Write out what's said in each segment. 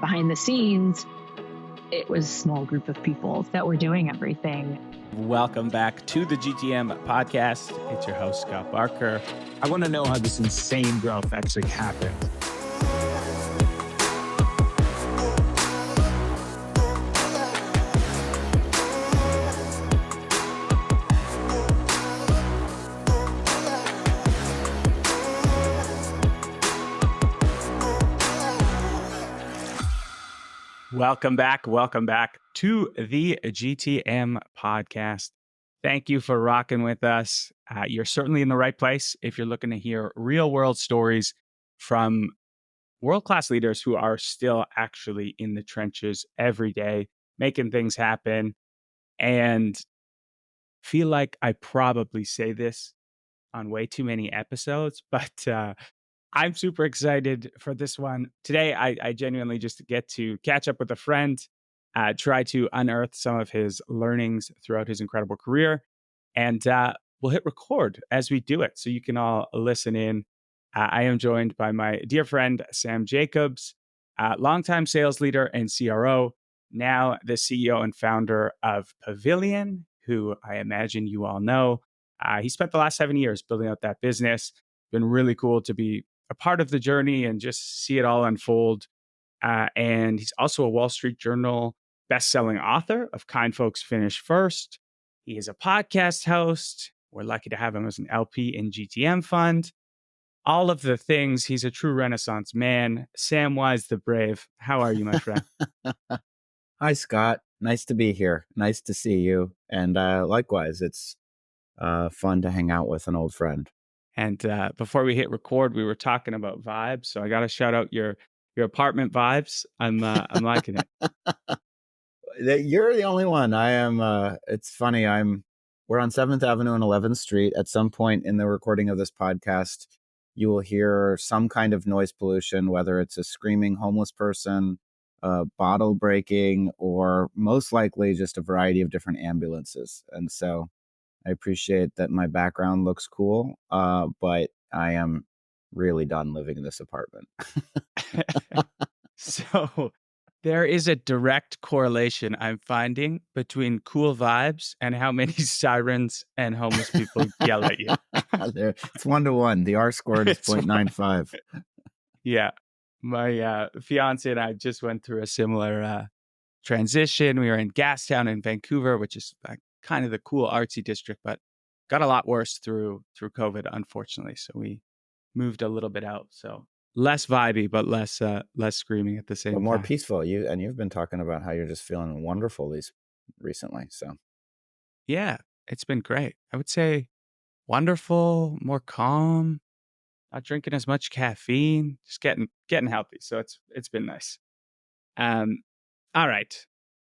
behind the scenes, it was a small group of people that were doing everything. Welcome back to the GTM podcast. It's your host, Scott Barker. I want to know how this insane growth actually happened. Welcome back to the GTM podcast. Thank you for rocking with us. You're certainly in the right place if you're looking to hear real world stories from world-class leaders who are still actually in the trenches every day, making things happen. And feel like I probably say this on way too many episodes, but I'm super excited for this one. Today, I genuinely just get to catch up with a friend, try to unearth some of his learnings throughout his incredible career, and we'll hit record as we do it so you can all listen in. I am joined by my dear friend, Sam Jacobs, longtime sales leader and CRO, now the CEO and founder of Pavilion, who I imagine you all know. He spent the last 7 years building out that business. Been really cool to be a part of the journey and just see it all unfold. And he's also a Wall Street Journal best-selling author of Kind Folks Finish First. He is a podcast host. We're lucky to have him as an LP in GTM Fund. All of the things. He's a true Renaissance man. Sam Wise the Brave. How are you, my friend? Hi, Scott. Nice to be here. Nice to see you. And likewise, it's fun to hang out with an old friend. And before we hit record, we were talking about vibes. So I got to shout out your apartment vibes. I'm liking it. You're the only one. I am. It's funny. We're on 7th Avenue and 11th Street. At some point in the recording of this podcast, you will hear some kind of noise pollution, whether it's a screaming homeless person, bottle breaking, or most likely just a variety of different ambulances. And so I appreciate that my background looks cool, but I am really done living in this apartment. So there is a direct correlation I'm finding between cool vibes and how many sirens and homeless people yell at you. It's 1-to-1. The R squared is 0.95. Yeah. My fiance and I just went through a similar transition. We were in Gastown in Vancouver, which is like kind of the cool artsy district, but got a lot worse through COVID, unfortunately. So we moved a little bit out. So less vibey, but less screaming at the same But more time. peaceful. You've been talking about how you're just feeling wonderful recently. So Yeah, it's been great. I would say wonderful, more calm, not drinking as much caffeine, just getting healthy. So it's been nice. All right.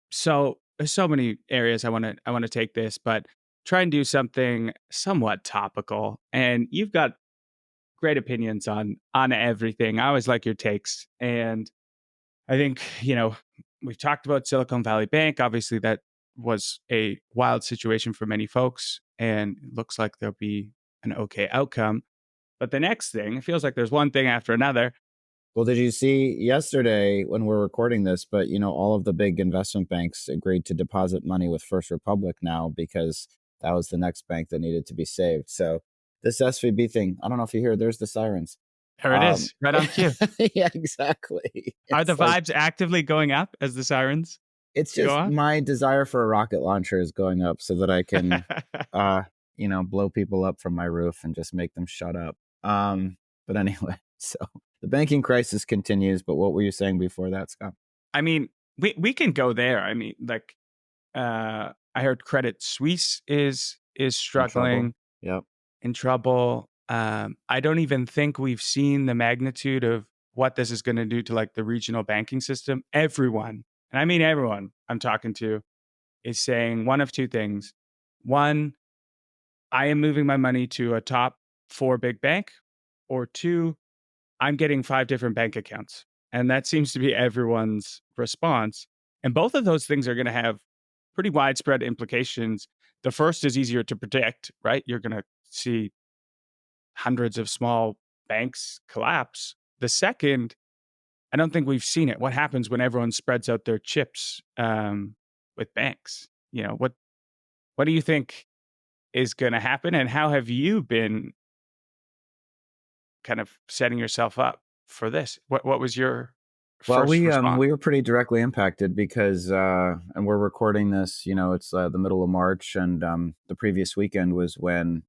So there's so many areas I want to take this, but try and do something somewhat topical. And you've got great opinions on everything. I always like your takes. And I think, we've talked about Silicon Valley Bank. Obviously, that was a wild situation for many folks, and it looks like there'll be an okay outcome. But the next thing, it feels like there's one thing after another. Well, did you see yesterday when we're recording this, but all of the big investment banks agreed to deposit money with First Republic now because that was the next bank that needed to be saved. So this SVB thing, I don't know if you hear, there's the sirens. There it is, right on cue. Yeah, exactly. Are the vibes actively going up as the sirens? It's just my desire for a rocket launcher is going up so that I can, blow people up from my roof and just make them shut up. But anyway, so the banking crisis continues. But what were you saying before that, Scott? I mean, we can go there. I mean, like, I heard Credit Suisse is struggling. In trouble. I don't even think we've seen the magnitude of what this is going to do to like the regional banking system. Everyone, and I mean everyone I'm talking to, is saying one of two things. One, I am moving my money to a top 4 big bank, or 2, I'm getting 5 different bank accounts. And that seems to be everyone's response. And both of those things are going to have pretty widespread implications. The first is easier to predict, right? You're going to see hundreds of small banks collapse. The second I don't think we've seen it. What happens when everyone spreads out their chips with banks? What do you think is going to happen, and how have you been kind of setting yourself up for this? What was your Well, first response? we were pretty directly impacted because, and we're recording this. It's the middle of March, and the previous weekend was when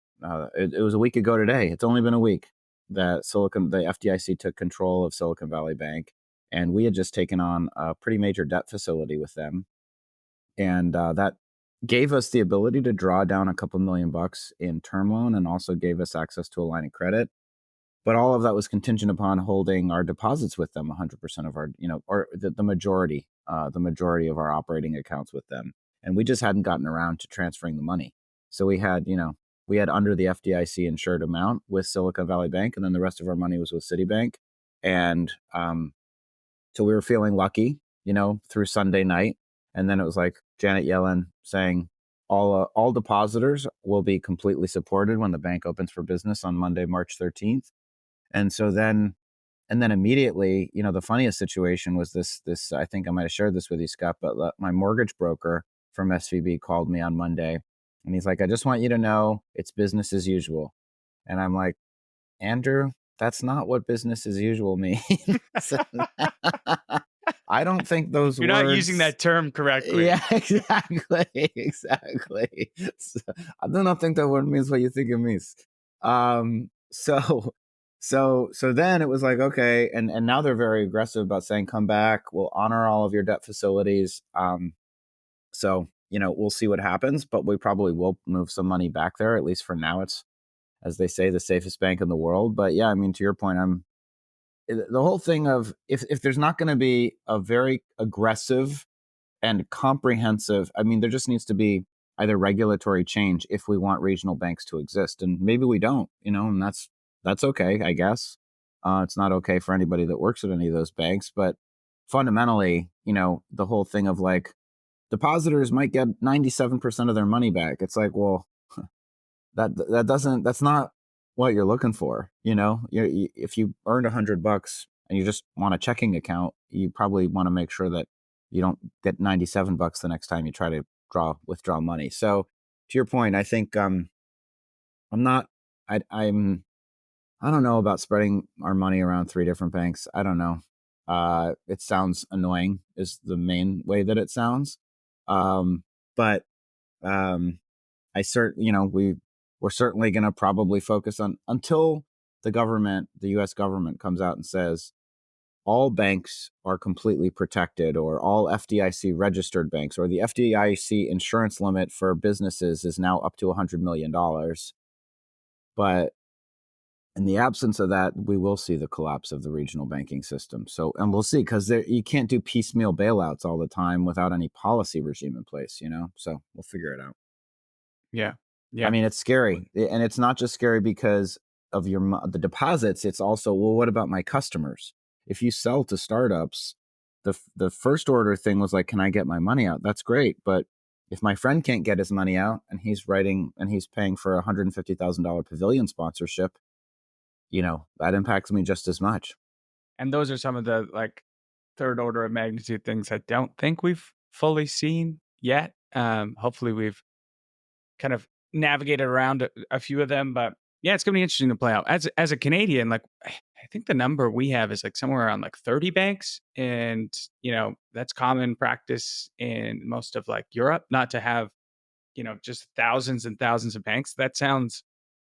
it was a week ago today. It's only been a week that the FDIC took control of Silicon Valley Bank, and we had just taken on a pretty major debt facility with them, and that gave us the ability to draw down a couple $1 million in term loan, and also gave us access to a line of credit. But all of that was contingent upon holding our deposits with them, 100% of our, or the majority of our operating accounts with them. And we just hadn't gotten around to transferring the money. So we had under the FDIC insured amount with Silicon Valley Bank, and then the rest of our money was with Citibank. And so we were feeling lucky, through Sunday night. And then it was like Janet Yellen saying, all depositors will be completely supported when the bank opens for business on Monday, March 13th. And then immediately, the funniest situation was this, I think I might've shared this with you, Scott, but my mortgage broker from SVB called me on Monday, and he's like, I just want you to know it's business as usual. And I'm like, Andrew, that's not what business as usual means. I don't think those You're words... not using that term correctly. Yeah, exactly. So, I do not think that word means what you think it means. So then it was like, okay, and now they're very aggressive about saying, come back, we'll honor all of your debt facilities. So we'll see what happens, but we probably will move some money back there. At least for now, it's, as they say, the safest bank in the world. But yeah, I mean, to your point, the whole thing of if there's not going to be a very aggressive and comprehensive, I mean, there just needs to be either regulatory change if we want regional banks to exist, and maybe we don't, and that's okay, I guess. It's not okay for anybody that works at any of those banks, but fundamentally, the whole thing of like depositors might get 97% of their money back. It's like, well, that's not what you're looking for. If you earned $100 and you just want a checking account, you probably want to make sure that you don't get $97 the next time you try to withdraw money. So to your point, I think I don't know about spreading our money around 3 different banks. I don't know. It sounds annoying is the main way that it sounds. But we're certainly going to probably focus on, until the U.S. government comes out and says all banks are completely protected, or all FDIC registered banks, or the FDIC insurance limit for businesses is now up to $100 million. But in the absence of that, we will see the collapse of the regional banking system. So, and we'll see, because you can't do piecemeal bailouts all the time without any policy regime in place, so we'll figure it out. Yeah. I mean, it's scary. And it's not just scary because of the deposits. It's also, well, what about my customers? If you sell to startups, the first order thing was like, can I get my money out? That's great. But if my friend can't get his money out and he's paying for a $150,000 Pavilion sponsorship, that impacts me just as much. And those are some of the like third order of magnitude things I don't think we've fully seen yet. Hopefully we've kind of navigated around a few of them, but yeah, it's going to be interesting to play out. As a Canadian, like I think the number we have is like somewhere around like 30 banks, and that's common practice in most of like Europe, not to have just thousands and thousands of banks. That sounds,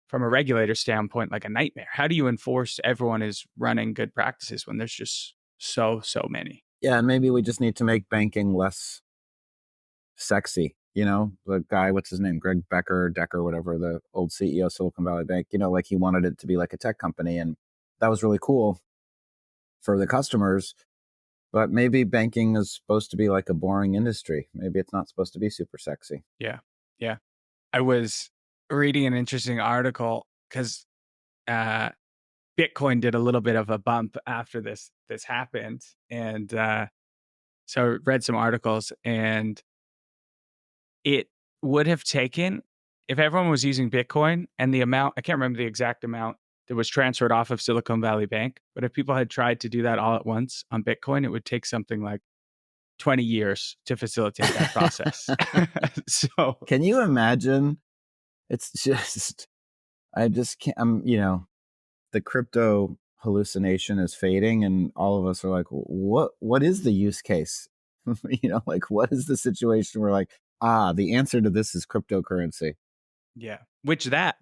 from a regulator standpoint, like a nightmare. How do you enforce everyone is running good practices when there's just so many? Yeah, and maybe we just need to make banking less sexy. The guy, what's his name? Greg Decker, whatever, the old CEO of Silicon Valley Bank, like he wanted it to be like a tech company, and that was really cool for the customers. But maybe banking is supposed to be like a boring industry. Maybe it's not supposed to be super sexy. Yeah. Yeah. I was reading an interesting article because Bitcoin did a little bit of a bump after this happened. And so I read some articles, and it would have taken, if everyone was using Bitcoin, and the amount, I can't remember the exact amount, it was transferred off of Silicon Valley Bank. But if people had tried to do that all at once on Bitcoin, it would take something like 20 years to facilitate that process. So Can you imagine? It's just, I just can't, the crypto hallucination is fading and all of us are like, what is the use case? Like what is the situation where like, the answer to this is cryptocurrency. yeah, which that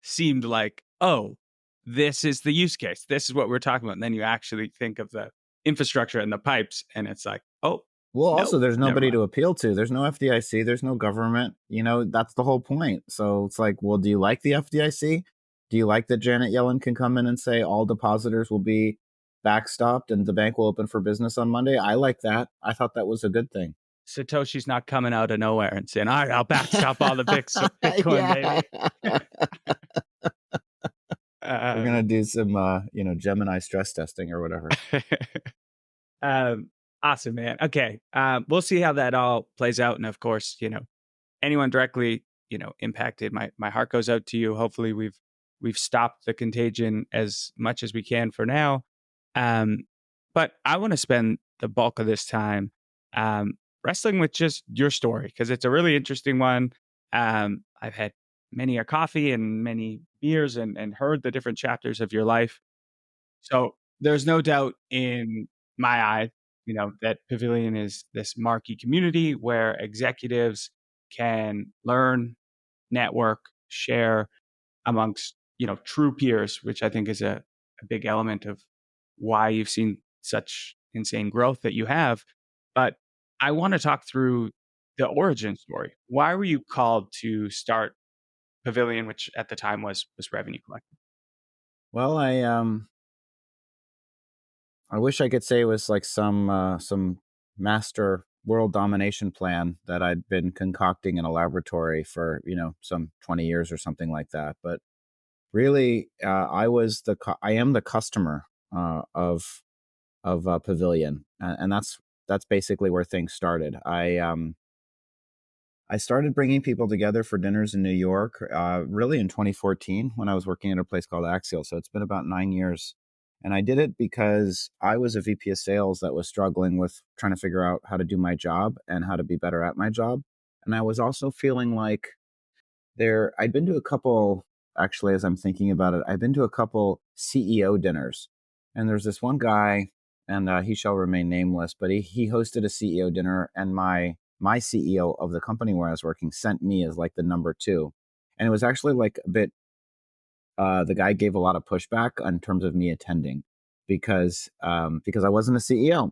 seemed like, oh, this is the use case. This is what we're talking about. And then you actually think of the infrastructure and the pipes, and it's like, oh, Well, no, also there's never nobody mind. to appeal to. There's no FDIC, there's no government. That's the whole point. So it's like, well, do you like the FDIC? Do you like that Janet Yellen can come in and say all depositors will be backstopped and the bank will open for business on Monday? I like that. I thought that was a good thing. Satoshi's not coming out of nowhere and saying, all right, I'll backstop all the Bitcoin, Yeah. baby. We're gonna do some Gemini stress testing or whatever. Awesome, man. Okay. We'll see how that all plays out. And of course, anyone directly, impacted, my heart goes out to you. Hopefully we've stopped the contagion as much as we can for now. But I want to spend the bulk of this time wrestling with just your story, because it's a really interesting one. I've had many a coffee and many beers and heard the different chapters of your life. So there's no doubt in my eye, that Pavilion is this marquee community where executives can learn, network, share amongst, true peers, which I think is a big element of why you've seen such insane growth that you have. But I want to talk through the origin story. Why were you called to start Pavilion, which at the time was Revenue Collective? Well, I wish I could say it was like some master world domination plan that I'd been concocting in a laboratory for some 20 years or something like that. But really, I am the customer of Pavilion, and that's basically where things started. I started bringing people together for dinners in New York, really in 2014 when I was working at a place called Axial. So it's been about 9 years. And I did it because I was a VP of sales that was struggling with trying to figure out how to do my job and how to be better at my job. And I was also feeling like I'd been to a couple, actually, as I'm thinking about it, I've been to a couple CEO dinners. And there's this one guy, and he shall remain nameless, but he hosted a CEO dinner, and my CEO of the company where I was working sent me as like the number two. And it was actually like a bit, the guy gave a lot of pushback in terms of me attending because I wasn't a CEO.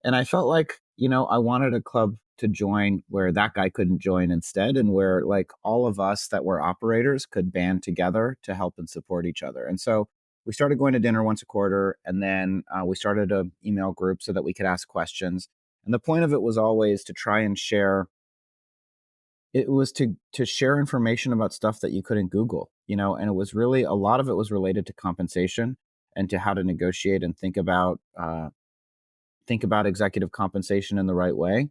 And I felt like, I wanted a club to join where that guy couldn't join instead, and where like all of us that were operators could band together to help and support each other. And so we started going to dinner once a quarter, and then we started a email group so that we could ask questions. And the point of it was always to try and share. It was to share information about stuff that you couldn't Google, and it was really, a lot of it was related to compensation and to how to negotiate and think about executive compensation in the right way.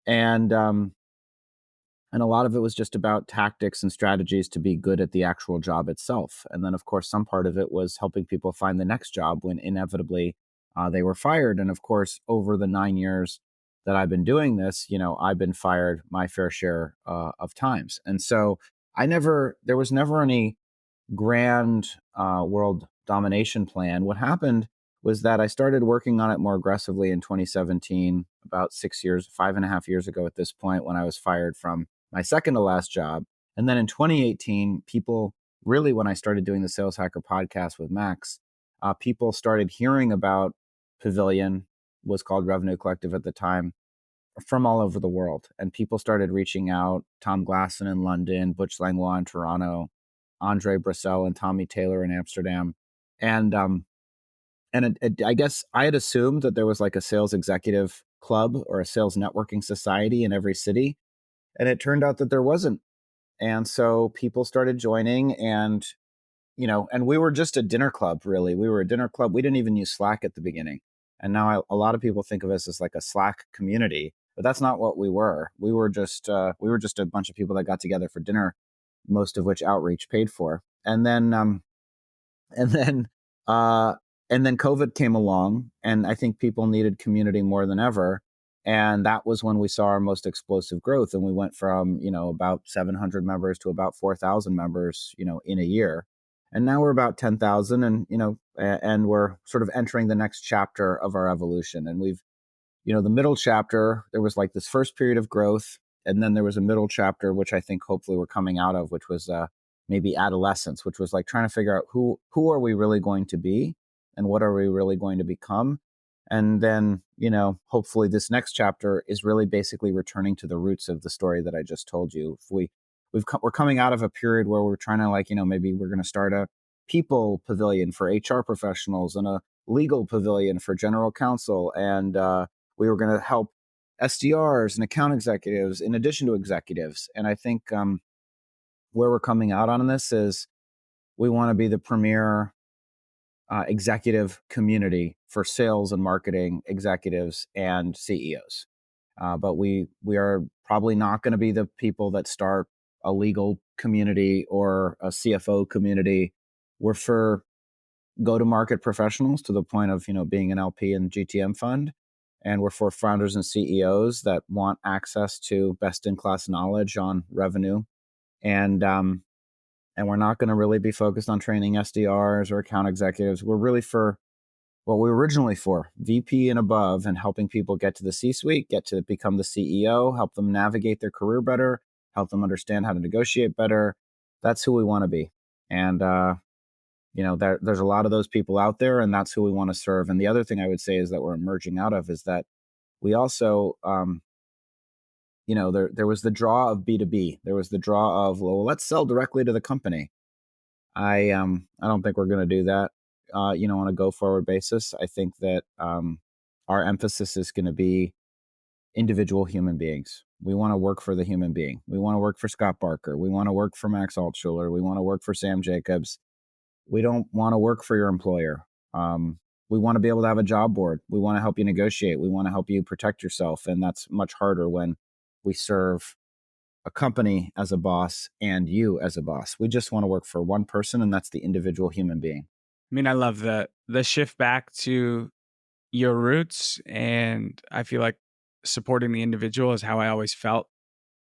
And a lot of it was just about tactics and strategies to be good at the actual job itself. And then, of course, some part of it was helping people find the next job when inevitably they were fired. And of course, over the 9 years that I've been doing this, I've been fired my fair share of times. And so there was never any grand world domination plan. What happened was that I started working on it more aggressively in 2017, about 6 years, 5.5 years ago at this point, when I was fired from my second to last job. And then in 2018, people really, when I started doing the Sales Hacker podcast with Max, people started hearing about Pavilion, was called Revenue Collective at the time, from all over the world. And people started reaching out, Tom Glasson in London, Butch Langlois in Toronto, Andre Brassel and Tommy Taylor in Amsterdam. And I guess I had assumed that there was like a sales executive club or a sales networking society in every city. And it turned out that there wasn't. And so people started joining, and and we were just a dinner club, really. We were a dinner club. We didn't even use Slack at the beginning. And now a lot of people think of us as like a Slack community, but that's not what we were. We were just a bunch of people that got together for dinner, most of which Outreach paid for. And then And then uh, and then COVID came along, and I think people needed community more than ever. And that was when we saw our most explosive growth. And we went from, about 700 members to about 4,000 members, in a year. And now we're about 10,000, and, and we're sort of entering the next chapter of our evolution. And we've, the middle chapter, there was like this first period of growth. And then there was a middle chapter, which I think hopefully we're coming out of, which was maybe adolescence, which was like trying to figure out who are we really going to be and what are we really going to become. And then, hopefully this next chapter is really basically returning to the roots of the story that I just told you. If we're coming out of a period where we're trying to, like, maybe we're going to start a people pavilion for HR professionals and a legal pavilion for general counsel. And we were going to help SDRs and account executives in addition to executives. And I think where we're coming out on this is we want to be the premier executive community for sales and marketing executives and CEOs. But we are probably not going to be the people that start a legal community or a CFO community. We're for go-to-market professionals to the point of, being an LP and GTM fund. And we're for founders and CEOs that want access to best-in-class knowledge on revenue. And we're not going to really be focused on training SDRs or account executives. We're really for what we were originally for, VP and above, and helping people get to the C-suite, get to become the CEO, help them navigate their career better, help them understand how to negotiate better. That's who we want to be. And there's a lot of those people out there, and that's who we want to serve. And the other thing I would say is that we're emerging out of is that we also, there was the draw of B2B. There was the draw of, well, let's sell directly to the company. I don't think we're going to do that, on a go forward basis. I think that our emphasis is going to be individual human beings. We want to work for the human being. We want to work for Scott Barker. We want to work for Max Altschuler. We want to work for Sam Jacobs. We don't want to work for your employer. We want to be able to have a job board. We want to help you negotiate. We want to help you protect yourself. And that's much harder when we serve a company as a boss and you as a boss. We just want to work for one person, and that's the individual human being. I mean, I love the shift back to your roots, and I feel like supporting the individual is how I always felt,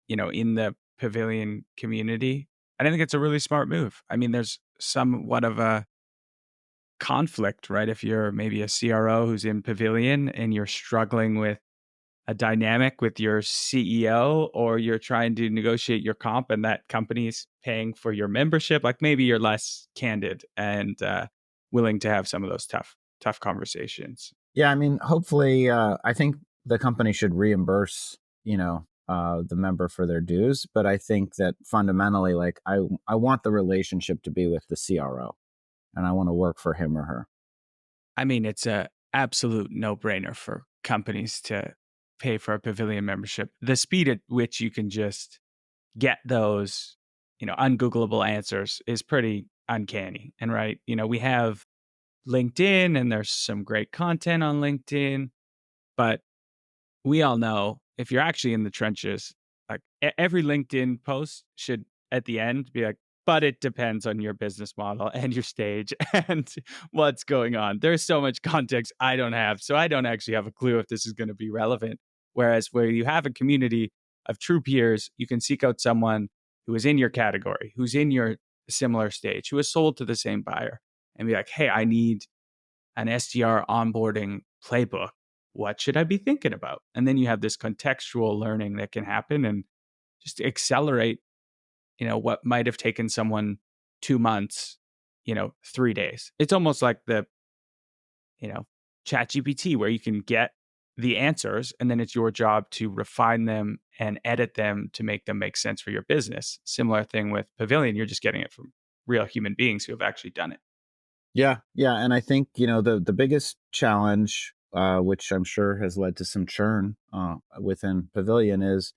in the Pavilion community. And I think it's a really smart move. I mean, there's somewhat of a conflict, right? If you're maybe a CRO who's in Pavilion and you're struggling with a dynamic with your CEO, or you're trying to negotiate your comp and that company's paying for your membership, like maybe you're less candid and willing to have some of those tough conversations. Yeah, I mean, hopefully, I think the company should reimburse, the member for their dues. But I think that fundamentally, like, I want the relationship to be with the CRO, and I want to work for him or her. I mean, it's a absolute no-brainer for companies to pay for a Pavilion membership. The speed at which you can just get those, ungoogleable answers is pretty uncanny. And right, we have LinkedIn, and there's some great content on LinkedIn, but we all know if you're actually in the trenches, like every LinkedIn post should at the end be like, but it depends on your business model and your stage and what's going on. There's so much context I don't have. So I don't actually have a clue if this is going to be relevant. Whereas where you have a community of true peers, you can seek out someone who is in your category, who's in your similar stage, who is sold to the same buyer, and be like, hey, I need an SDR onboarding playbook. What should I be thinking about? And then you have this contextual learning that can happen and just accelerate, what might have taken someone 2 months, 3 days. It's almost like the, ChatGPT, where you can get the answers and then it's your job to refine them and edit them to make them make sense for your business. Similar thing with Pavilion. You're just getting it from real human beings who have actually done it. Yeah, and I think the biggest challenge, which I'm sure has led to some churn within Pavilion, is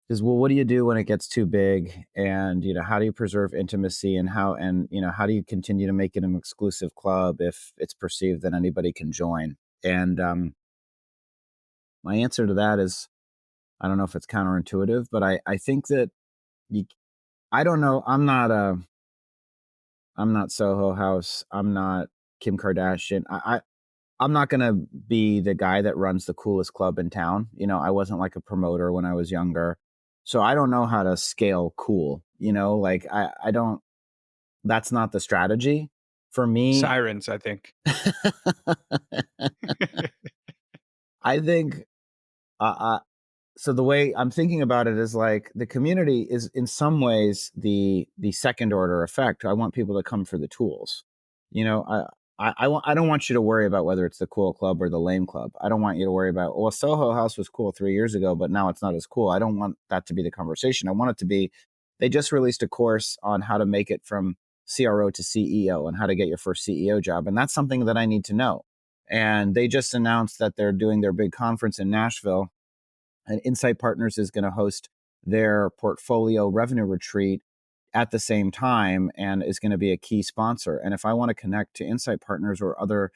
well, what do you do when it gets too big, and how do you preserve intimacy, and how do you continue to make it an exclusive club if it's perceived that anybody can join? And my answer to that is, I don't know if it's counterintuitive, but I think that you, I don't know, I'm not Soho House. I'm not Kim Kardashian. I'm not going to be the guy that runs the coolest club in town. I wasn't like a promoter when I was younger. So I don't know how to scale cool, like I don't, that's not the strategy for me. Sirens, I think. I think, so the way I'm thinking about it is like the community is in some ways the second order effect. I want people to come for the tools. I don't want you to worry about whether it's the cool club or the lame club. I don't want you to worry about, well, Soho House was cool 3 years ago, but now it's not as cool. I don't want that to be the conversation. I want it to be, they just released a course on how to make it from CRO to CEO and how to get your first CEO job. And that's something that I need to know. And they just announced that they're doing their big conference in Nashville, and Insight Partners is going to host their portfolio revenue retreat at the same time and is going to be a key sponsor. And if I want to connect to Insight Partners or other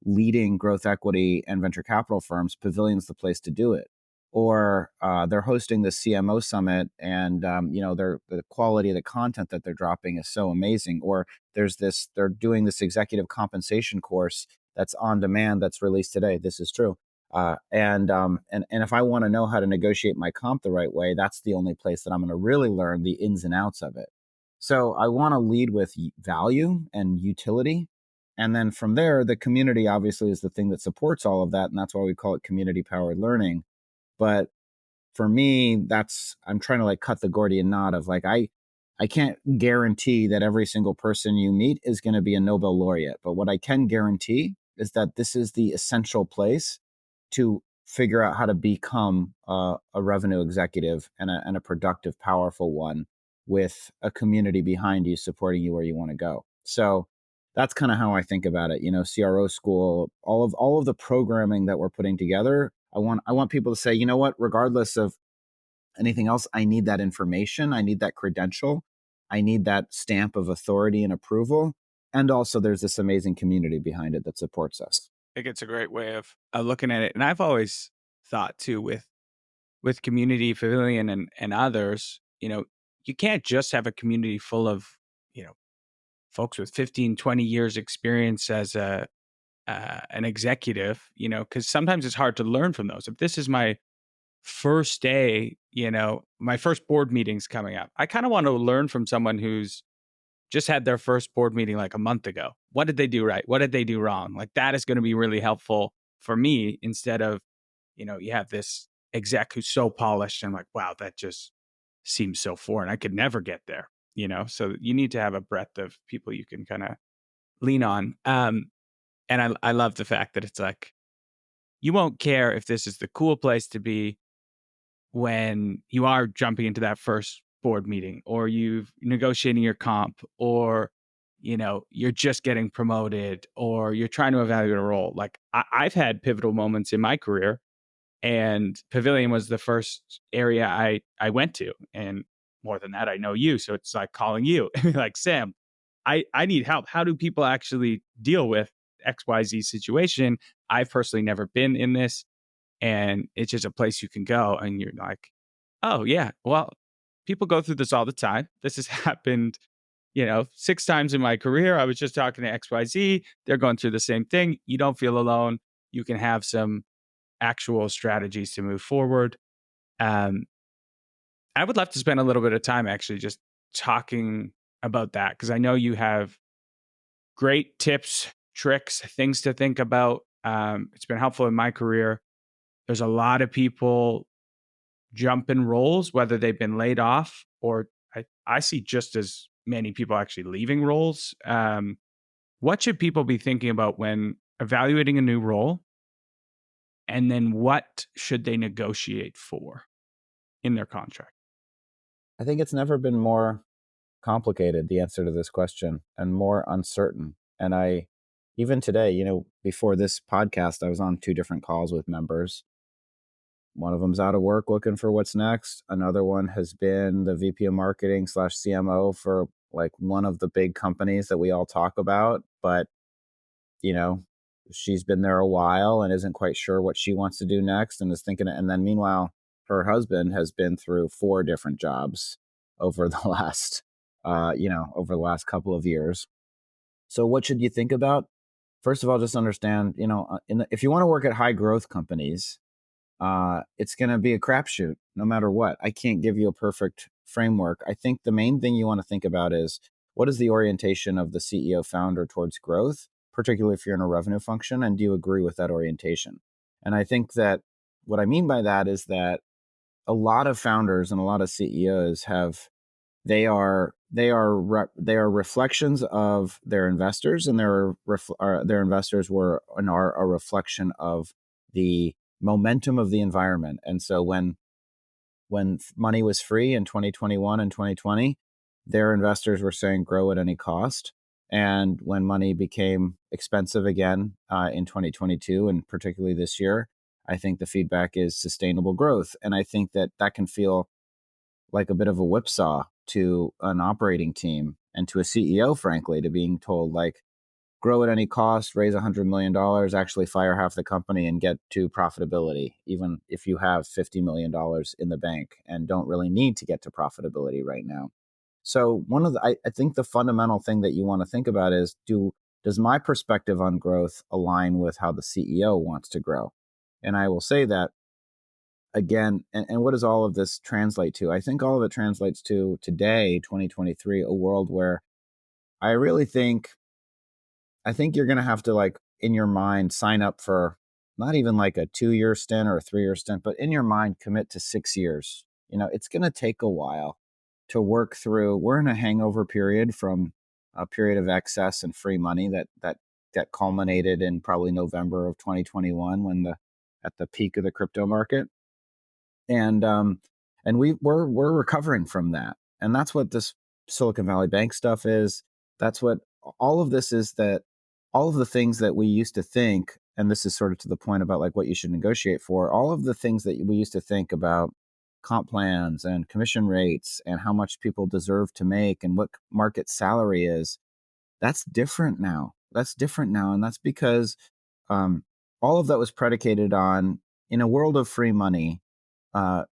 leading growth equity and venture capital firms, Pavilion's the place to do it. Or they're hosting the CMO summit, and the quality of the content that they're dropping is so amazing. Or they're doing this executive compensation course that's on demand that's released today. This is true. And if I want to know how to negotiate my comp the right way, that's the only place that I'm going to really learn the ins and outs of it. So I want to lead with value and utility. And then from there, the community obviously is the thing that supports all of that. And that's why we call it community powered learning. But for me, I'm trying to like cut the Gordian knot of like, I can't guarantee that every single person you meet is going to be a Nobel laureate. But what I can guarantee is that this is the essential place to figure out how to become a revenue executive and a productive, powerful one with a community behind you, supporting you where you want to go. So that's kind of how I think about it. CRO school, all of the programming that we're putting together. I want people to say, you know what, regardless of anything else, I need that information. I need that credential. I need that stamp of authority and approval. And also there's this amazing community behind it that supports us. I think it's a great way of looking at it. And I've always thought too, with Community Pavilion and others, you can't just have a community full of, folks with 15, 20 years experience as an executive, because sometimes it's hard to learn from those. If this is my first day, my first board meeting's coming up, I kind of want to learn from someone who's just had their first board meeting like a month ago. What did they do right? What did they do wrong? Like that is going to be really helpful for me, instead of, you have this exec who's so polished and like, wow, that just seems so foreign. I could never get there, so you need to have a breadth of people you can kind of lean on. And I love the fact that it's like, you won't care if this is the cool place to be when you are jumping into that first board meeting, or you've negotiating your comp, or you're just getting promoted, or you're trying to evaluate a role. Like I've had pivotal moments in my career, and Pavilion was the first area I went to. And more than that, I know you, so it's like calling you like, Sam, I need help. How do people actually deal with XYZ situation? I've personally never been in this, and it's just a place you can go and you're like, oh yeah, well, people go through this all the time. This has happened, 6 times in my career. I was just talking to XYZ. They're going through the same thing. You don't feel alone. You can have some actual strategies to move forward. I would love to spend a little bit of time actually just talking about that, because I know you have great tips, tricks, things to think about. It's been helpful in my career. There's a lot of people jumping roles, whether they've been laid off, or I see just as many people actually leaving roles. What should people be thinking about when evaluating a new role? And then what should they negotiate for in their contract? I think it's never been more complicated, the answer to this question, and more uncertain. And even today, before this podcast, I was on 2 different calls with members. One of them's out of work looking for what's next. Another one has been the VP of marketing / CMO for like one of the big companies that we all talk about. But, she's been there a while and isn't quite sure what she wants to do next and is thinking. And then meanwhile, her husband has been through 4 different jobs over the last, over the last couple of years. So what should you think about? First of all, just understand, if you want to work at high growth companies, it's going to be a crapshoot no matter what. I can't give you a perfect framework. I think the main thing you want to think about is what is the orientation of the CEO founder towards growth, particularly if you're in a revenue function, and do you agree with that orientation? And I think that what I mean by that is that a lot of founders and a lot of CEOs they are reflections of their investors, and their investors are a reflection of the momentum of the environment. And so when money was free in 2021 and 2020, their investors were saying grow at any cost. And when money became expensive again in 2022, and particularly this year, I think the feedback is sustainable growth. And I think that can feel like a bit of a whipsaw to an operating team and to a CEO, frankly, to being told like, grow at any cost, raise $100 million, actually fire half the company and get to profitability, even if you have $50 million in the bank and don't really need to get to profitability right now. So I think the fundamental thing that you want to think about is, does my perspective on growth align with how the CEO wants to grow? And I will say that again, and what does all of this translate to? I think all of it translates to today, 2023, a world where I really think you're going to have to, like, in your mind, sign up for not even like a 2-year stint or a 3-year stint, but in your mind, commit to 6 years. It's going to take a while to work through. We're in a hangover period from a period of excess and free money that culminated in probably November of 2021 at the peak of the crypto market. And we're recovering from that. And that's what this Silicon Valley Bank stuff is. That's what all of this is, that all of the things that we used to think, and this is sort of to the point about like what you should negotiate for, all of the things that we used to think about comp plans and commission rates and how much people deserve to make and what market salary is, that's different now. And that's because all of that was predicated on, in a world of free money,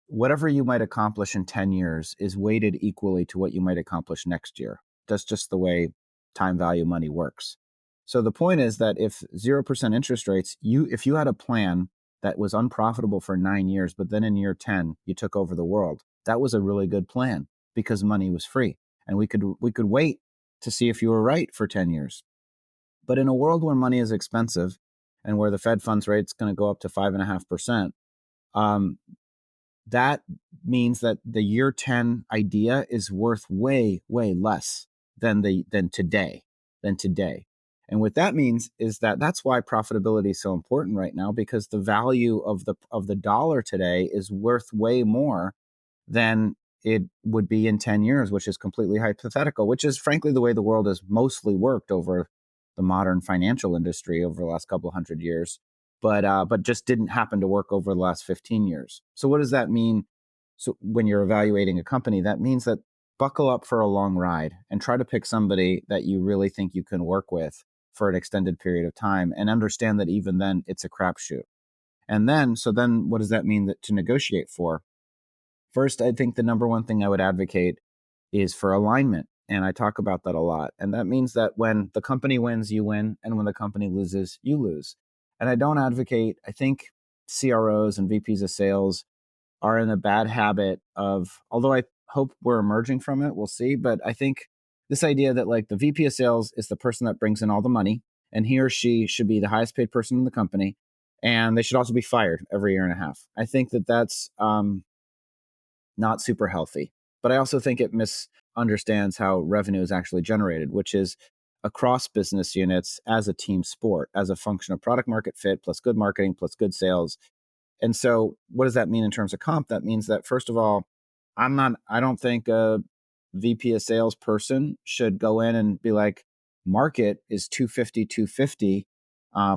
whatever you might accomplish in 10 years is weighted equally to what you might accomplish next year. That's just the way time value money works. So the point is that if 0% interest rates, if you had a plan that was unprofitable for 9 years, but then in year 10, you took over the world, that was a really good plan because money was free. And we could wait to see if you were right for 10 years. But in a world where money is expensive and where the Fed funds rate is going to go up to 5.5%, that means that the year 10 idea is worth way, way less than today. And what that means is that's why profitability is so important right now, because the value of the dollar today is worth way more than it would be in 10 years, which is completely hypothetical, which is frankly the way the world has mostly worked over the modern financial industry over the last couple of hundred years, but just didn't happen to work over the last 15 years. So what does that mean? So when you're evaluating a company, that means that buckle up for a long ride and try to pick somebody that you really think you can work with for an extended period of time, and understand that even then it's a crapshoot. And then what does that mean to negotiate for? First, I think the number one thing I would advocate is for alignment. And I talk about that a lot. And that means that when the company wins, you win. And when the company loses, you lose. And I think CROs and VPs of sales are in a bad habit of, although I hope we're emerging from it, we'll see. But I think this idea that like the VP of sales is the person that brings in all the money, and he or she should be the highest paid person in the company. And they should also be fired every year and a half. I think that's not super healthy. But I also think it misunderstands how revenue is actually generated, which is across business units as a team sport, as a function of product market fit plus good marketing plus good sales. And so what does that mean in terms of comp? That means that, first of all, I don't think a VP of sales person should go in and be like, market is 250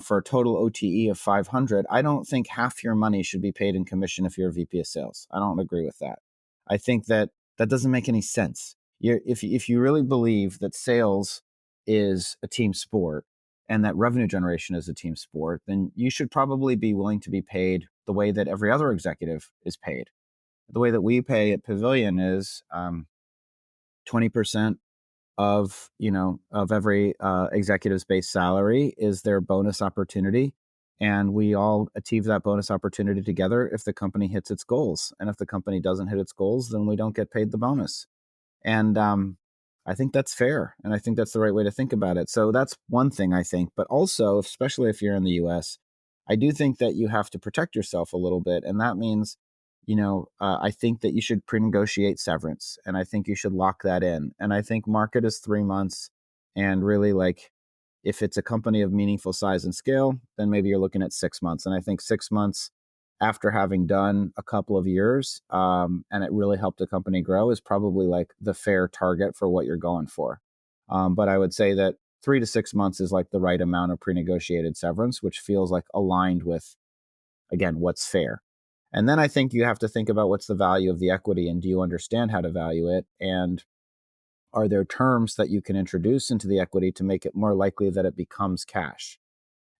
for a total OTE of 500. I don't think half your money should be paid in commission if you're a VP of sales. I don't agree with that. I think that doesn't make any sense. If you really believe that sales is a team sport and that revenue generation is a team sport, then you should probably be willing to be paid the way that every other executive is paid. The way that we pay at Pavilion is 20% of every executive's base salary is their bonus opportunity, and we all achieve that bonus opportunity together if the company hits its goals. And if the company doesn't hit its goals, then we don't get paid the bonus. And I think that's fair, and I think that's the right way to think about it. So that's one thing, I think. But also, especially if you're in the US, I do think that you have to protect yourself a little bit, and that means, I think that you should pre-negotiate severance, and I think you should lock that in. And I think market is 3 months, and really, like, if it's a company of meaningful size and scale, then maybe you're looking at 6 months. And I think 6 months after having done a couple of years, and it really helped the company grow, is probably like the fair target for what you're going for. But I would say that 3 to 6 months is like the right amount of pre-negotiated severance, which feels like aligned with, again, what's fair. And then I think you have to think about what's the value of the equity, and do you understand how to value it? And are there terms that you can introduce into the equity to make it more likely that it becomes cash?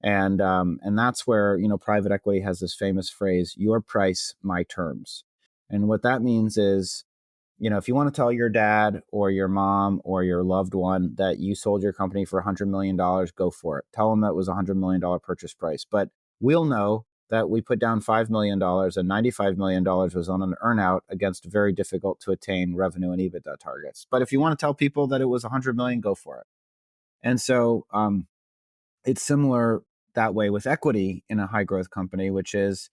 And that's where, private equity has this famous phrase, "Your price, my terms." And what that means is, if you want to tell your dad or your mom or your loved one that you sold your company for $100 million, go for it. Tell them that was a $100 million purchase price. But we'll know that we put down $5 million, and $95 million was on an earnout against very difficult to attain revenue and EBITDA targets. But if you want to tell people that it was $100 million, go for it. And so it's similar that way with equity in a high growth company, which is,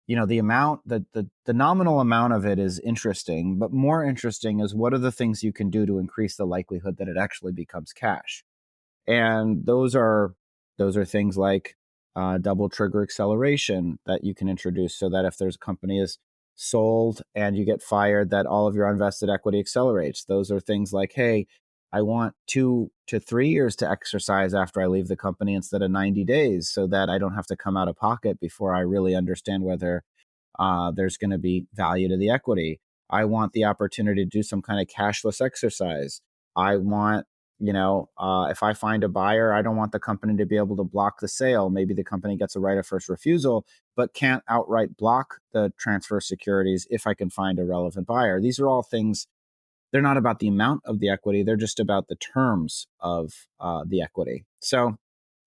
the amount, the nominal amount of it is interesting, but more interesting is what are the things you can do to increase the likelihood that it actually becomes cash. And those are things like double trigger acceleration that you can introduce, so that if there's a company is sold and you get fired, that all of your invested equity accelerates. Those are things like, hey, I want 2 to 3 years to exercise after I leave the company instead of 90 days, so that I don't have to come out of pocket before I really understand whether there's going to be value to the equity. I want the opportunity to do some kind of cashless exercise. I want, if I find a buyer, I don't want the company to be able to block the sale. Maybe the company gets a right of first refusal, but can't outright block the transfer of securities if I can find a relevant buyer. These are all things, they're not about the amount of the equity. They're just about the terms of the equity. So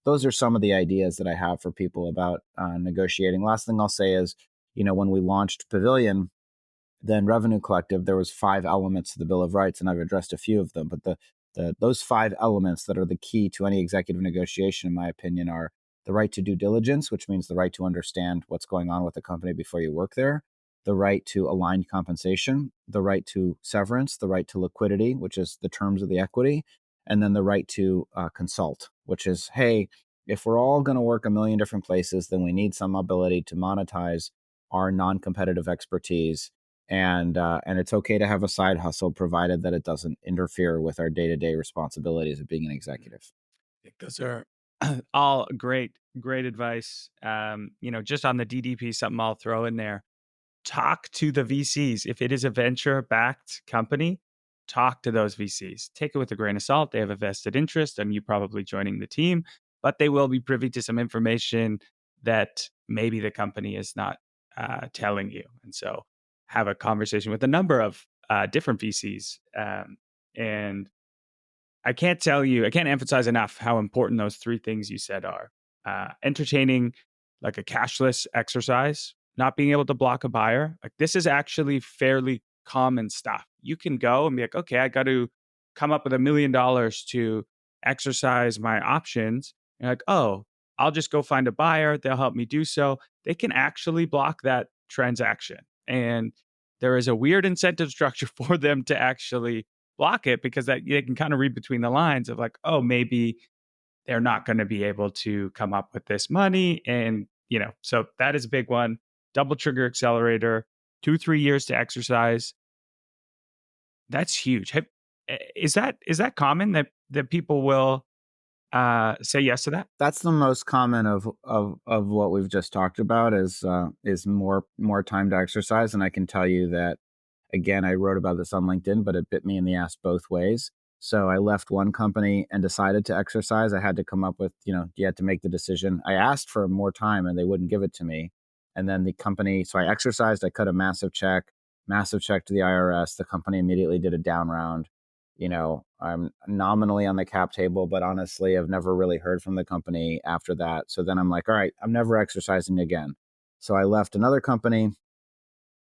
those are some of the ideas that I have for people about negotiating. Last thing I'll say is, when we launched Pavilion, then Revenue Collective, there was 5 elements to the Bill of Rights, and I've addressed a few of them. But those 5 elements that are the key to any executive negotiation, in my opinion, are the right to due diligence, which means the right to understand what's going on with the company before you work there, the right to aligned compensation, the right to severance, the right to liquidity, which is the terms of the equity, and then the right to consult, which is, hey, if we're all going to work a million different places, then we need some ability to monetize our non-competitive expertise. And it's okay to have a side hustle, provided that it doesn't interfere with our day-to-day responsibilities of being an executive. I think those are all great advice. Just on the DDP, something I'll throw in there. Talk to the VCs. If it is a venture-backed company, talk to those VCs. Take it with a grain of salt. They have a vested interest in you probably joining the team, but they will be privy to some information that maybe the company is not telling you. And so have a conversation with a number of different VCs. And I can't emphasize enough how important those 3 things you said are. Entertaining like a cashless exercise, not being able to block a buyer. Like, this is actually fairly common stuff. You can go and be like, okay, I got to come up with $1 million to exercise my options. And like, oh, I'll just go find a buyer. They'll help me do so. They can actually block that transaction. And there is a weird incentive structure for them to actually block it, because that they can kind of read between the lines of like, oh, maybe they're not going to be able to come up with this money. And, so that is a big one. Double trigger accelerator, 2-3 years to exercise. That's huge. Is that common that people will say yes to that? That's the most common of what we've just talked about, is more time to exercise. And I can tell you that, again, I wrote about this on LinkedIn, but it bit me in the ass both ways. So I left one company and decided to exercise. I had to come up with, you had to make the decision. I asked for more time and they wouldn't give it to me. And then the company, so I exercised, I cut a massive check to the IRS. The company immediately did a down round. I'm nominally on the cap table, but honestly, I've never really heard from the company after that. So then I'm like, all right, I'm never exercising again. So I left another company,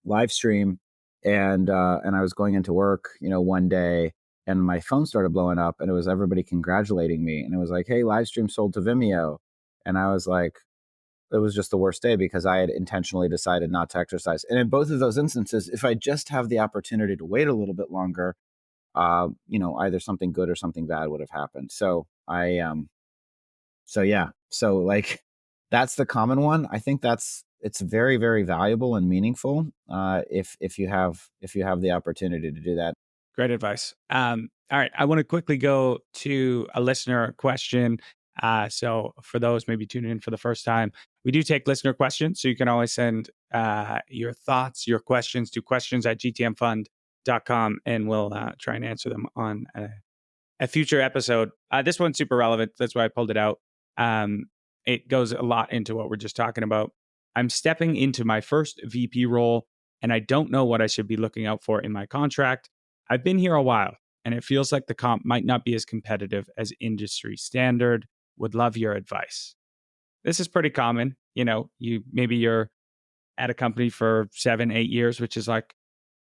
live stream, and I was going into work, one day, and my phone started blowing up, and it was everybody congratulating me, and it was like, hey, live stream sold to Vimeo, and I was like, it was just the worst day because I had intentionally decided not to exercise. And in both of those instances, if I just have the opportunity to wait a little bit longer, either something good or something bad would have happened. So like that's the common one. I think it's very, very valuable and meaningful if you have the opportunity to do that. Great advice. All right, I want to quickly go to a listener question. So for those maybe tuning in for the first time, we do take listener questions. So you can always send your thoughts, your questions to questions@gtmfund.com, and we'll try and answer them on a future episode. This one's super relevant. That's why I pulled it out. It goes a lot into what we're just talking about. I'm stepping into my first VP role, and I don't know what I should be looking out for in my contract. I've been here a while, and it feels like the comp might not be as competitive as industry standard. Would love your advice. This is pretty common. You're at a company for 7-8 years, which is like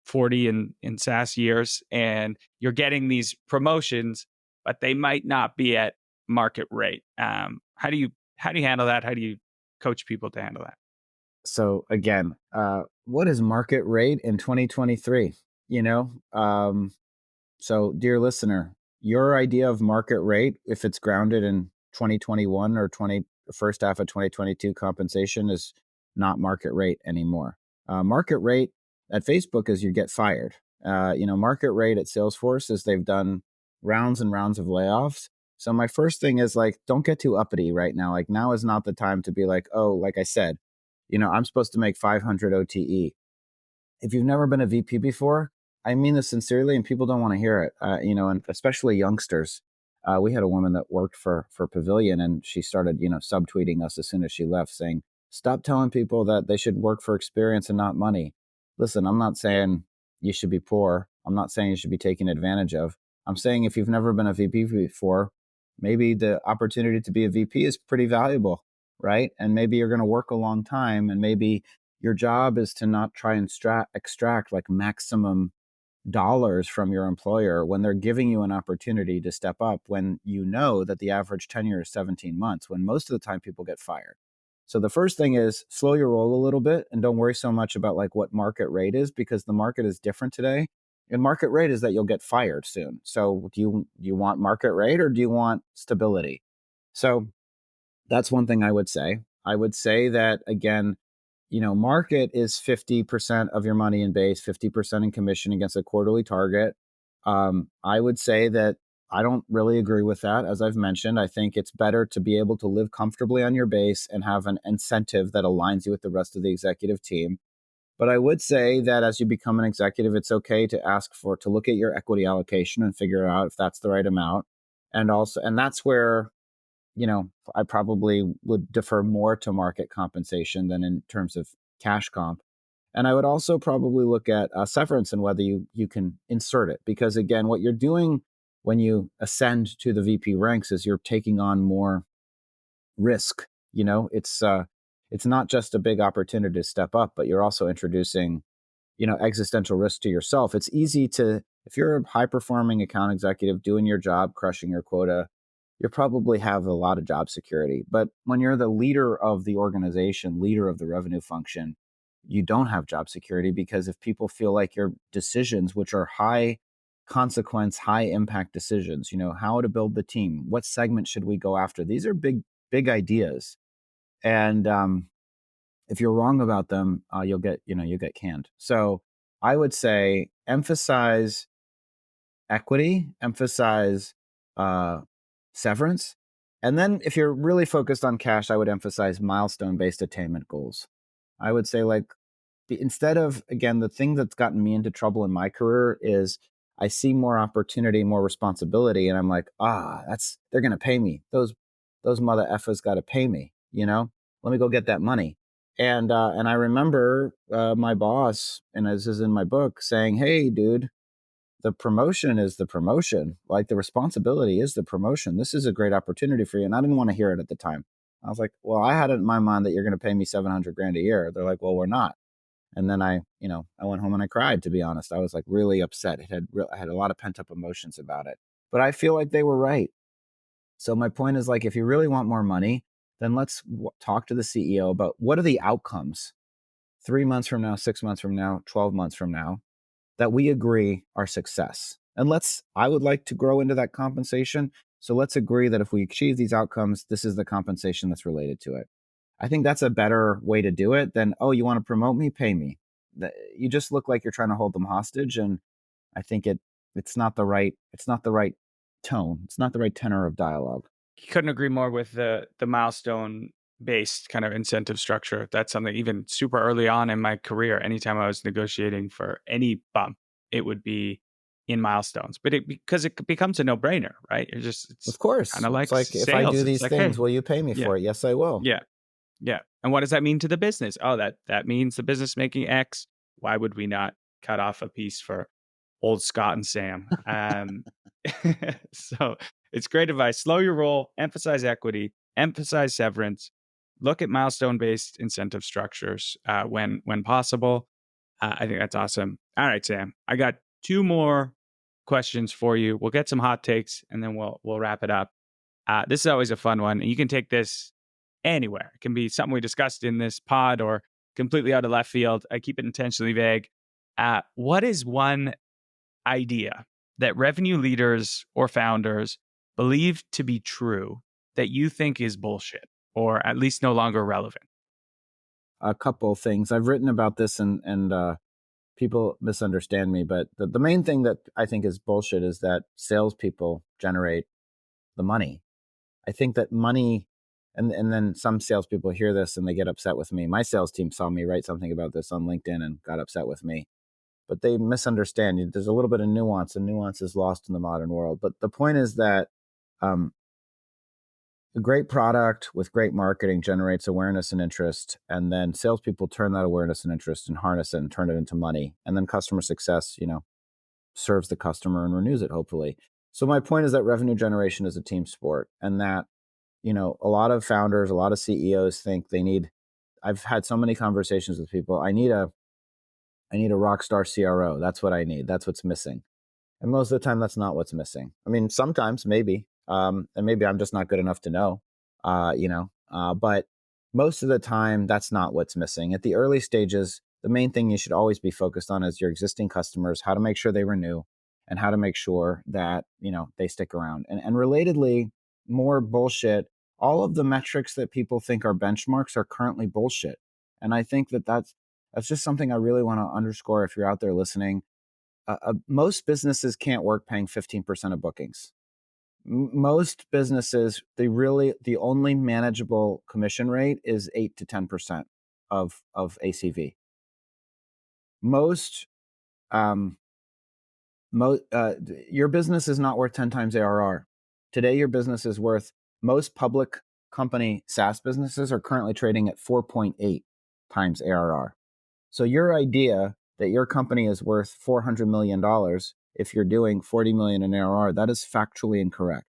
40 in SaaS years, and you're getting these promotions, but they might not be at market rate. How do you handle that? How do you coach people to handle that? So again, what is market rate in 2023? So dear listener, your idea of market rate, if it's grounded in 2021 or first half of 2022 compensation, is not market rate anymore. Market rate at Facebook is you get fired. Market rate at Salesforce is they've done rounds and rounds of layoffs. So my first thing is like, don't get too uppity right now. Like now is not the time to be like, oh, like I said, I'm supposed to make 500 OTE. If you've never been a VP before, I mean this sincerely, and people don't want to hear it. And especially youngsters. We had a woman that worked for Pavilion, and she started, subtweeting us as soon as she left, saying, "Stop telling people that they should work for experience and not money." Listen, I'm not saying you should be poor. I'm not saying you should be taken advantage of. I'm saying if you've never been a VP before, maybe the opportunity to be a VP is pretty valuable, right? And maybe you're going to work a long time, and maybe your job is to not try and extract like maximum dollars from your employer when they're giving you an opportunity to step up, when you know that the average tenure is 17 months, when most of the time people get fired. So the first thing is slow your roll a little bit and don't worry so much about like what market rate is, because the market is different today. And market rate is that you'll get fired soon. So do you want market rate or do you want stability? So that's one thing I would say. I would say that, again, market is 50% of your money in base, 50% in commission against a quarterly target. I would say that I don't really agree with that. As I've mentioned, I think it's better to be able to live comfortably on your base and have an incentive that aligns you with the rest of the executive team. But I would say that as you become an executive, it's okay to look at your equity allocation and figure out if that's the right amount. And that's where I probably would defer more to market compensation than in terms of cash comp. And I would also probably look at severance and whether you can insert it. Because again, what you're doing when you ascend to the VP ranks is you're taking on more risk. It's not just a big opportunity to step up, but you're also introducing existential risk to yourself. It's easy if you're a high performing account executive doing your job, crushing your quota, you probably have a lot of job security. But when you're the leader of the organization, leader of the revenue function, you don't have job security, because if people feel like your decisions, which are high consequence, high impact decisions, how to build the team, what segment should we go after? These are big ideas. And if you're wrong about them, you'll get canned. So I would say emphasize equity, emphasize severance. And then if you're really focused on cash, I would emphasize milestone-based attainment goals. I would say instead of, again, the thing that's gotten me into trouble in my career is I see more opportunity, more responsibility. And I'm like, they're going to pay me. Those mother effers got to pay me, let me go get that money. And I remember my boss, and this is in my book, saying, "Hey, dude, the promotion is the promotion. Like the responsibility is the promotion. This is a great opportunity for you. And I didn't want to hear it at the time. I was like, well, I had it in my mind that you're going to pay me $700,000 a year. They're like, well, we're not. And then I went home and I cried, to be honest. I was like really upset. I had a lot of pent up emotions about it, but I feel like they were right. So my point is, like, if you really want more money, then let's talk to the CEO about what are the outcomes 3 months from now, 6 months from now, 12 months from now, that we agree are success. And I would like to grow into that compensation. So let's agree that if we achieve these outcomes, this is the compensation that's related to it. I think that's a better way to do it than, oh, you want to promote me? Pay me. You just look like you're trying to hold them hostage. And I think it's not the right tone. It's not the right tenor of dialogue. Couldn't agree more with the milestone based kind of incentive structure. That's something even super early on in my career, anytime I was negotiating for any bump, it would be in milestones. But because it becomes a no-brainer, right? It's of course, kind of like it's like sales. If I do these like, things, hey, will you pay me for it? Yes, I will. Yeah. And what does that mean to the business? Oh, that means the business making X. Why would we not cut off a piece for old Scott and Sam? So it's great advice. Slow your roll, emphasize equity, emphasize severance, look at milestone-based incentive structures when possible. I think that's awesome. All right, Sam, I got 2 more questions for you. We'll get some hot takes and then we'll wrap it up. This is always a fun one, and you can take this anywhere. It can be something we discussed in this pod or completely out of left field. I keep it intentionally vague. What is one idea that revenue leaders or founders believe to be true that you think is bullshit or at least no longer relevant? A couple of things. I've written about this and people misunderstand me, but the main thing that I think is bullshit is that salespeople generate the money. I think that money, and then some salespeople hear this and they get upset with me. My sales team saw me write something about this on LinkedIn and got upset with me. But they misunderstand. There's a little bit of nuance, and nuance is lost in the modern world. But the point is that a great product with great marketing generates awareness and interest, and then salespeople turn that awareness and interest and harness it and turn it into money. And then customer success, serves the customer and renews it, hopefully. So my point is that revenue generation is a team sport, and that, a lot of founders, a lot of CEOs think I've had so many conversations with people. I need a rock star CRO. That's what I need. That's what's missing. And most of the time, that's not what's missing. I mean, sometimes maybe, and maybe I'm just not good enough to know, but most of the time, that's not what's missing. At the early stages, the main thing you should always be focused on is your existing customers, how to make sure they renew, and how to make sure that, they stick around. And relatedly, more bullshit, all of the metrics that people think are benchmarks are currently bullshit. And I think that's just something I really want to underscore if you're out there listening. Most businesses can't work paying 15% of bookings. Most businesses, the only manageable commission rate is 8 to 10% of ACV. Your business is not worth 10 times ARR. Today, your business is worth, most public company SaaS businesses are currently trading at 4.8 times ARR. So your idea that your company is worth $400 million if you're doing 40 million in ARR, that is factually incorrect.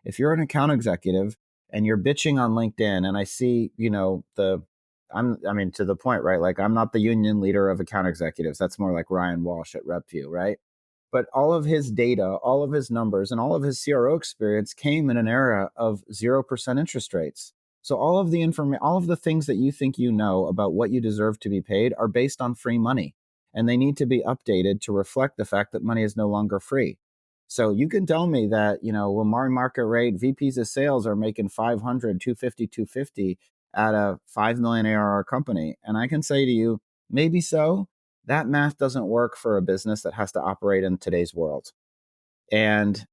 If you're an account executive and you're bitching on LinkedIn, and I see, to the point, right? Like, I'm not the union leader of account executives. That's more like Ryan Walsh at RepView, right? But all of his data, all of his numbers, and all of his CRO experience came in an era of 0% interest rates. So all of the things that you think you know about what you deserve to be paid are based on free money, and they need to be updated to reflect the fact that money is no longer free. So you can tell me that, when market rate VPs of sales are making 500, 250, 250 at a 5 million ARR company. And I can say to you, maybe so. That math doesn't work for a business that has to operate in today's world. And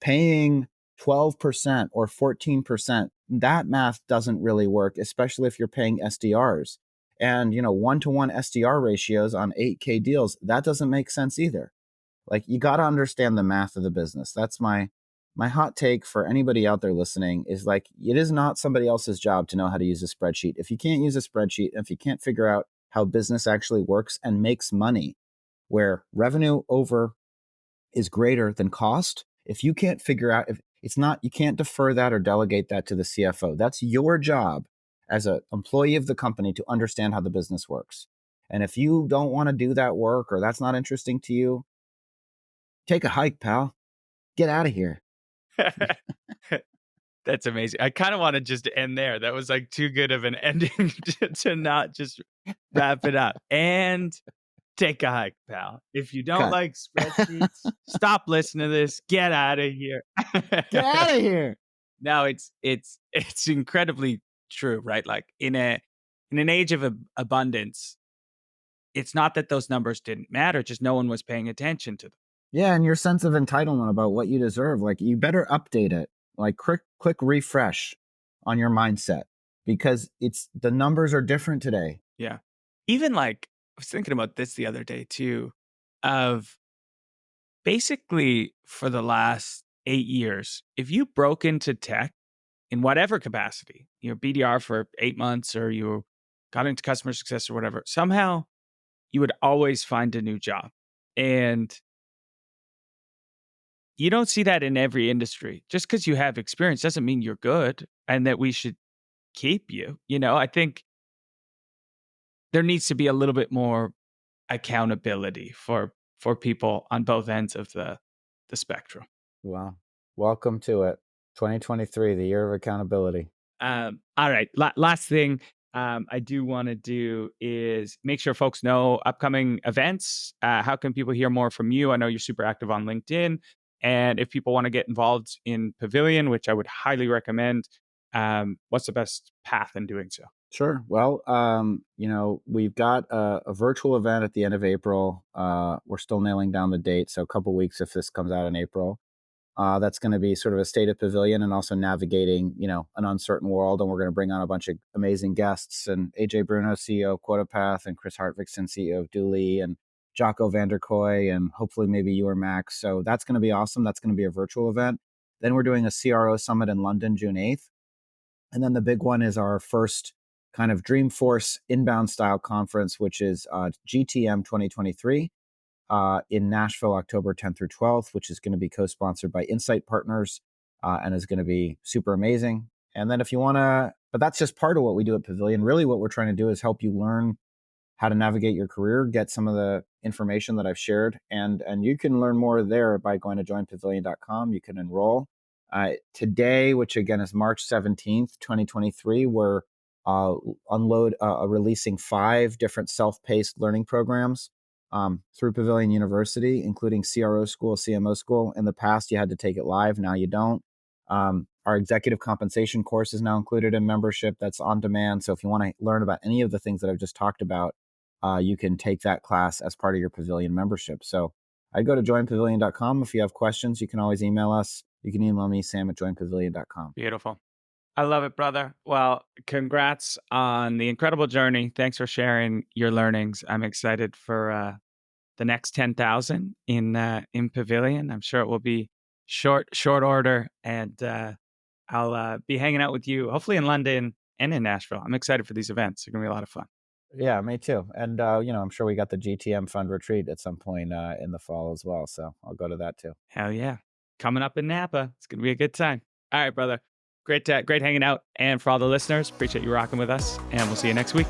paying 12% or 14%, that math doesn't really work, especially if you're paying SDRs. And, 1-to-1 SDR ratios on 8K deals, that doesn't make sense either. Like, you got to understand the math of the business. That's my hot take for anybody out there listening, is like, it is not somebody else's job to know how to use a spreadsheet. If you can't use a spreadsheet, if you can't figure out how business actually works and makes money, where revenue over is greater than cost, if you can't figure out, if it's not, you can't defer that or delegate that to the CFO. That's your job as an employee of the company to understand how the business works. And if you don't want to do that work or that's not interesting to you, take a hike, pal. Get out of here. That's amazing. I kind of want to just end there. That was like too good of an ending to not just wrap it up. And take a hike, pal. If you don't Cut. like spreadsheets, stop listening to this. Get out of here. Get out of here. No, it's incredibly true, right? Like in an age of abundance, it's not that those numbers didn't matter, just no one was paying attention to them. Yeah, and your sense of entitlement about what you deserve, like you better update it. Like quick refresh on your mindset, because it's the numbers are different today. Yeah. Even like I was thinking about this the other day too, of basically for the last 8 years, if you broke into tech in whatever capacity, BDR for 8 months or you got into customer success or whatever, somehow you would always find a new job. And you don't see that in every industry. Just because you have experience doesn't mean you're good and that we should keep you. I think there needs to be a little bit more accountability for people on both ends of the spectrum. Well, welcome to it. 2023, the year of accountability. All right. Last thing I do want to do is make sure folks know upcoming events. How can people hear more from you? I know you're super active on LinkedIn. And if people want to get involved in Pavilion, which I would highly recommend, what's the best path in doing so? Sure. Well, we've got a virtual event at the end of April. We're still nailing down the date, so a couple weeks if this comes out in April. That's going to be sort of a state of Pavilion and also navigating, an uncertain world. And we're going to bring on a bunch of amazing guests, and AJ Bruno, CEO of QuotaPath, and Chris Hartvigsson, CEO of Dooley, and Jocko Vanderkoy, and hopefully maybe you or Max. So that's going to be awesome. That's going to be a virtual event. Then we're doing a CRO summit in London, June 8th. And then the big one is our first kind of Dreamforce inbound style conference, which is GTM 2023 in Nashville, October 10th through 12th, which is going to be co-sponsored by Insight Partners and is going to be super amazing. And then if you want to, but that's just part of what we do at Pavilion. Really what we're trying to do is help you learn how to navigate your career, get some of the information that I've shared. And you can learn more there by going to joinpavilion.com. You can enroll. Today, which again is March 17th, 2023, we're releasing 5 different self-paced learning programs through Pavilion University, including CRO school, CMO school. In the past, you had to take it live. Now you don't. Our executive compensation course is now included in membership. That's on demand. So if you want to learn about any of the things that I've just talked about, you can take that class as part of your Pavilion membership. So I'd go to joinpavilion.com. If you have questions, you can always email us. You can email me, sam@joinpavilion.com. Beautiful. I love it, brother. Well, congrats on the incredible journey. Thanks for sharing your learnings. I'm excited for the next 10,000 in Pavilion. I'm sure it will be short order, and I'll be hanging out with you, hopefully in London and in Nashville. I'm excited for these events. They're going to be a lot of fun. Yeah, me too. And, I'm sure we got the GTM Fund Retreat at some point in the fall as well. So I'll go to that too. Hell yeah. Coming up in Napa. It's going to be a good time. All right, brother. Great hanging out. And for all the listeners, appreciate you rocking with us. And we'll see you next week.